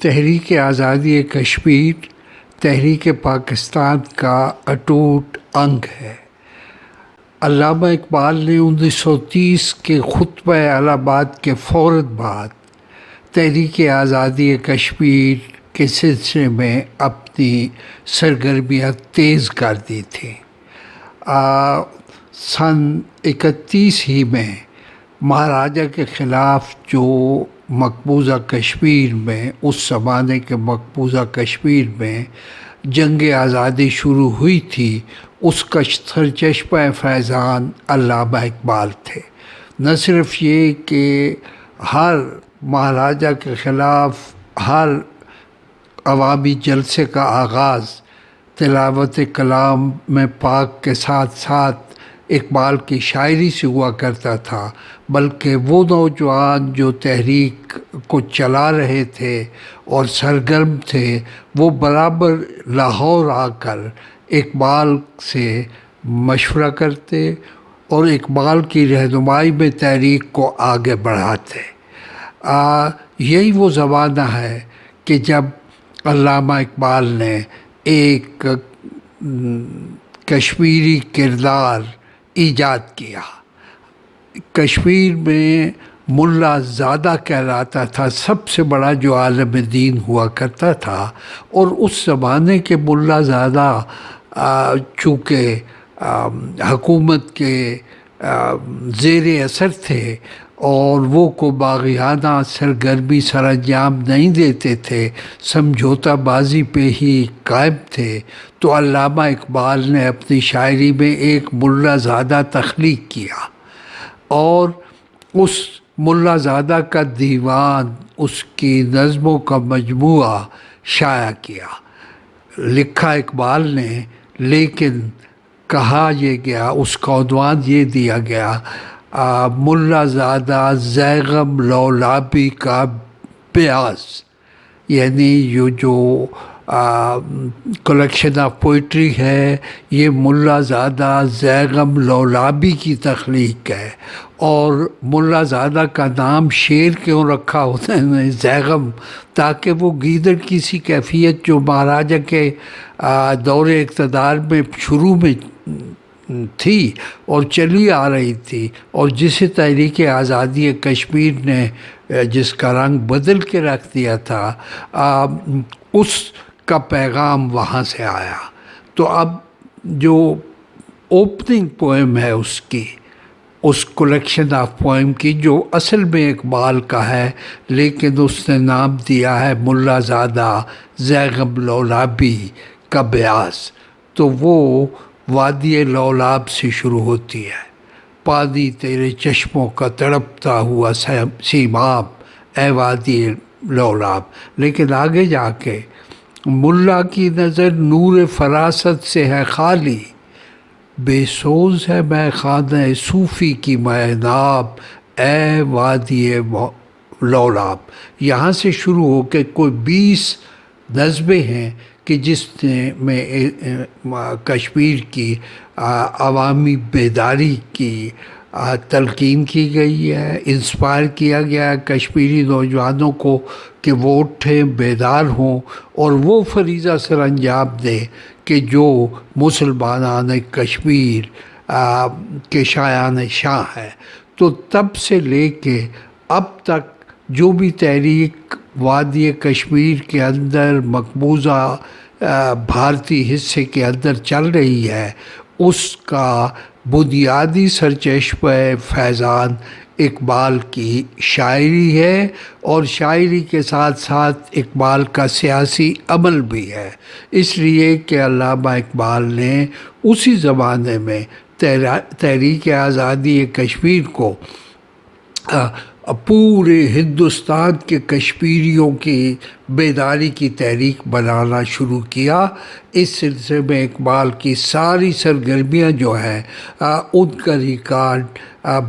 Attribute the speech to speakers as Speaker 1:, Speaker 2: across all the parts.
Speaker 1: تحریک آزادی کشمیر تحریک پاکستان کا اٹوٹ انگ ہے۔ علامہ اقبال نے 1930 کے خطبہ الہ آباد کے فوراً بعد تحریک آزادی کشمیر کے سلسلے میں اپنی سرگرمیاں تیز کر دی تھیں۔ سن 31 ہی میں مہاراجہ کے خلاف جو مقبوضہ کشمیر میں اس زمانے کے مقبوضہ کشمیر میں جنگ آزادی شروع ہوئی تھی، اس کا سرچشمہ فیضان علامہ اقبال تھے۔ نہ صرف یہ کہ ہر مہاراجہ کے خلاف ہر عوامی جلسے کا آغاز تلاوت کلام میں پاک کے ساتھ ساتھ اقبال کی شاعری سے ہوا کرتا تھا، بلکہ وہ نوجوان جو تحریک کو چلا رہے تھے اور سرگرم تھے، وہ برابر لاہور آ کر اقبال سے مشورہ کرتے اور اقبال کی رہنمائی میں تحریک کو آگے بڑھاتے۔ یہی وہ زمانہ ہے کہ جب علامہ اقبال نے ایک کشمیری کردار ایجاد کیا۔ کشمیر میں ملا زادہ کہلاتا تھا سب سے بڑا جو عالم دین ہوا کرتا تھا، اور اس زمانے کے ملا زادہ چونکہ حکومت کے زیر اثر تھے اور وہ کو باغیانہ سرگرمی سر انجام نہیں دیتے تھے، سمجھوتہ بازی پہ ہی قائم تھے، تو علامہ اقبال نے اپنی شاعری میں ایک ملا زادہ تخلیق کیا اور اس ملا زادہ کا دیوان، اس کی نظموں کا مجموعہ شائع کیا۔ لکھا اقبال نے، لیکن کہا یہ گیا، اس کا عنوان یہ دیا گیا، ملا زادہ زیغم لولابی کا بیاض، یعنی یہ جو کلیکشن آف پوئٹری ہے، یہ ملا زادہ زیغم لولابی کی تخلیق ہے۔ اور ملا زادہ کا نام شیر کیوں رکھا ہوتا ہے زیغم؟ تاکہ وہ گیدڑ کی سی کیفیت جو مہاراجہ کے دور اقتدار میں شروع میں تھی اور چلی آ رہی تھی، اور جسے تحریک آزادی کشمیر نے جس کا رنگ بدل کے رکھ دیا تھا، اس کا پیغام وہاں سے آیا۔ تو اب جو اوپننگ پوئم ہے اس کلیکشن آف پوئم کی، جو اصل میں اقبال کا ہے لیکن اس نے نام دیا ہے ملا زادہ زیغم لولابی کا بیاض، تو وہ وادی لولاب سے شروع ہوتی ہے۔ پانی تیرے چشموں کا تڑپتا ہوا سیماب، اے وادی لولاب، لیکن آگے جا کے ملا کی نظر نور فراست سے ہے خالی، بے سوز ہے میں خانہ صوفی کی معیناب، اے وادی لولاب۔ یہاں سے شروع ہو کے کوئی 20 نظمیں ہیں کہ جس میں کشمیر کی عوامی بیداری کی تلقین کی گئی ہے، انسپائر کیا گیا ہے کشمیری نوجوانوں کو کہ وہ اٹھیں، بیدار ہوں اور وہ فریضہ سر انجام دیں کہ جو مسلمانان کشمیر کے شایان شاہ ہے۔ تو تب سے لے کے اب تک جو بھی تحریک وادی کشمیر کے اندر مقبوضہ بھارتی حصے کے اندر چل رہی ہے، اس کا بنیادی سرچشمہ فیضان اقبال کی شاعری ہے، اور شاعری کے ساتھ ساتھ اقبال کا سیاسی عمل بھی ہے، اس لیے کہ علامہ اقبال نے اسی زمانے میں تحریک آزادی کشمیر کو پورے ہندوستان کے کشمیریوں کی بیداری کی تحریک بنانا شروع کیا۔ اس سلسلے میں اقبال کی ساری سرگرمیاں جو ہیں ان کا ریکارڈ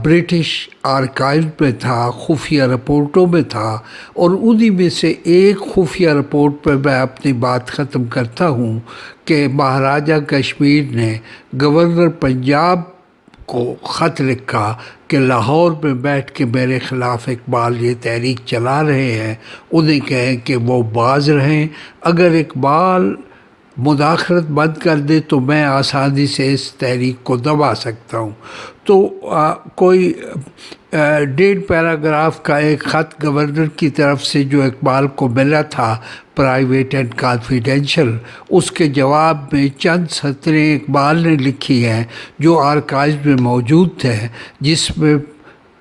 Speaker 1: برٹش آرکائیو میں تھا، خفیہ رپورٹوں میں تھا، اور انہی میں سے ایک خفیہ رپورٹ پہ میں اپنی بات ختم کرتا ہوں کہ مہاراجہ کشمیر نے گورنر پنجاب کو خط لکھا کہ لاہور میں بیٹھ کے میرے خلاف اقبال یہ تحریک چلا رہے ہیں، انہیں کہیں کہ وہ باز رہیں، اگر اقبال مداخلت بند کر دے تو میں آسانی سے اس تحریک کو دبا سکتا ہوں۔ تو کوئی 1.5 پیراگراف کا ایک خط گورنر کی طرف سے جو اقبال کو ملا تھا، پرائیویٹ اینڈ کانفیڈینشیل، اس کے جواب میں چند سطریں اقبال نے لکھی ہیں جو آرکائیوز میں موجود تھے، جس میں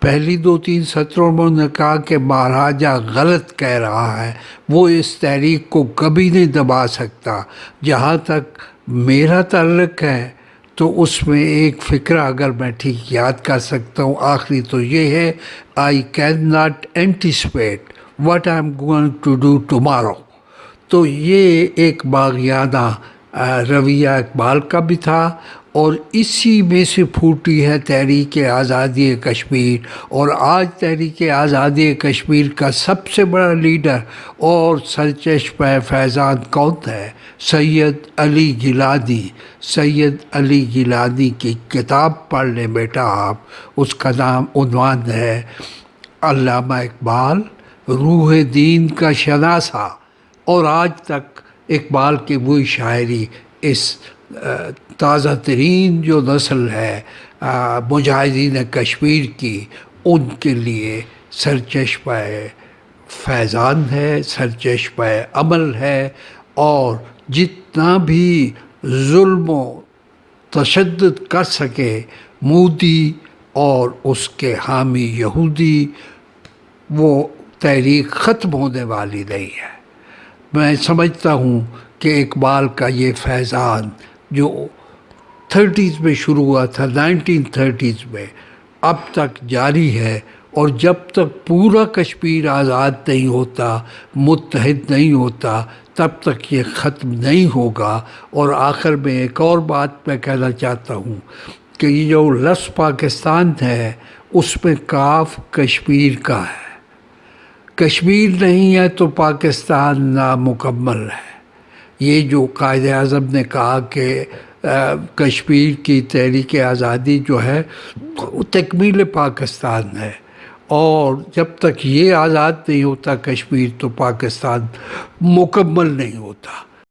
Speaker 1: پہلی 2-3 سطروں میں انہوں نے کہا کہ مہاراجہ غلط کہہ رہا ہے، وہ اس تحریک کو کبھی نہیں دبا سکتا۔ جہاں تک میرا تعلق ہے تو اس میں ایک فقرہ اگر میں ٹھیک یاد کر سکتا ہوں، آخری تو یہ ہے I cannot anticipate what I'm going to do tomorrow۔ تو یہ ایک باغیانہ رویہ اقبال کا بھی تھا، اور اسی میں سے پھوٹی ہے تحریک آزادی کشمیر۔ اور آج تحریک آزادی کشمیر کا سب سے بڑا لیڈر اور سرچشمہ فیضان کون ہے؟ سید علی گیلانی۔ سید علی گیلانی کی کتاب پڑھ لیں بیٹا آپ، اس کا نام عنوان ہے علامہ اقبال روح دین کا شناسہ، اور آج تک اقبال کی وہی شاعری اس تازہ ترین جو نسل ہے مجاہدین کشمیر کی، ان کے لیے سرچشمہ فیضان ہے، سرچشمہ عمل ہے، اور جتنا بھی ظلم و تشدد کر سکے مودی اور اس کے حامی یہودی، وہ تحریک ختم ہونے والی نہیں ہے۔ میں سمجھتا ہوں کہ اقبال کا یہ فیضان جو 30s میں شروع ہوا تھا، 1930s میں، اب تک جاری ہے، اور جب تک پورا کشمیر آزاد نہیں ہوتا، متحد نہیں ہوتا، تب تک یہ ختم نہیں ہوگا۔ اور آخر میں ایک اور بات میں کہنا چاہتا ہوں کہ یہ جو لفظ پاکستان ہے، اس میں کاف کشمیر کا ہے۔ کشمیر نہیں ہے تو پاکستان نامکمل ہے۔ یہ جو قائد اعظم نے کہا کہ کشمیر کی تحریک آزادی جو ہے وہ تکمیل پاکستان ہے، اور جب تک یہ آزاد نہیں ہوتا کشمیر تو پاکستان مکمل نہیں ہوتا۔